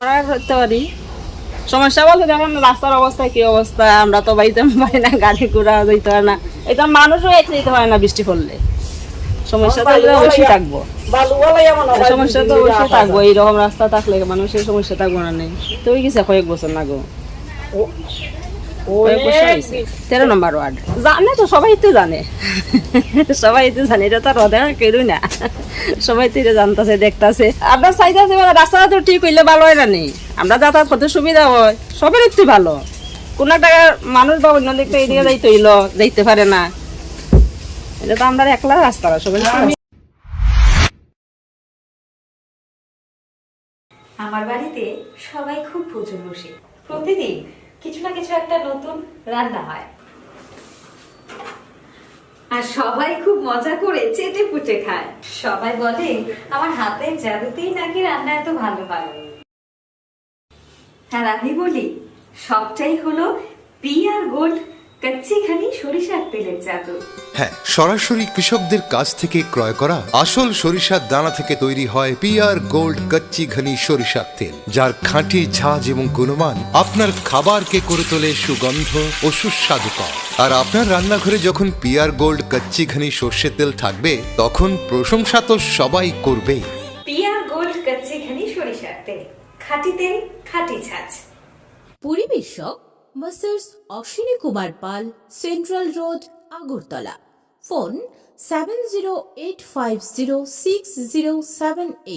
করতে পারি। সমস্যা বলতে যেমন রাস্তার অবস্থা কি অবস্থা, আমরা তো বাইতে পারি না, গাড়ি ঘোড়া যাইতে পারে না, এটা মানুষও এসে যেতে পারে না বৃষ্টি পড়লে। সমস্যা তো অবশ্যই থাকবো, সমস্যা তো অবশ্যই থাকবো। এইরকম রাস্তা থাকলে মানুষের সমস্যা থাকবো না নেই। তো ওই গেছে কয়েক বছর না গো, কয়েক বছর হয়েছে। 13 নম্বর ওয়ার্ড জানে তো, সবাই তো জানে, সবাই তো জানে, এটা তো রদে কেউই না, সবাই তো এটা জানতেছে দেখতেছে। আপনার চাইতেছে মানে রাস্তাটা তো ঠিক হইলে ভালো হয় না নেই, আমরা যাতায়াত করতে সুবিধা হয়, সবের একটু ভালো। কোন একটা মানুষ বা অন্য দিকটা এদিকে যাইতে হইলো, যাইতে পারে না, এটা তো আমরা একলা রাস্তা না, সবাই। আমার বাড়িতে সবাই খুব প্রচুর বসে, প্রতিদিন কিছু না কিছু একটা নতুন রান্না হয়, আর সবাই খুব মজা করে চেটে পুটে খায়। সবাই বলে আমার হাতের জাদুতেই নাকি রান্না এত ভালো হয়। আর আমি বলি সবটাই হলো পিআর গোল্ড কচ্চি ঘানি সরিষার তেলের জাদু। হ্যাঁ, সরাসরি কৃষকদের কাছ থেকে ক্রয় করা আসল সরিষার দানা থেকে তৈরি হয় পিআর গোল্ড কচ্চি ঘনি সরিষার তেল, যার খাঁটি ঝাঁজ এবং গুণমান আপনার খাবারকে করে তোলে সুগন্ধ ও সুস্বাদুকর। আর আপনার রান্নাঘরে যখন পিআর গোল্ড কচ্চি ঘনি সর্ষের তেল থাকবে, তখন প্রশংসা তো সবাই করবে। পিআর গোল্ড কচ্চি ঘানি সরিষার তেল, খাঁটি তেল, খাঁটি ছাঁচ। পরিবেশক masters Ashwini Kumar Pal, central road, Agartala. Phone 7085060788।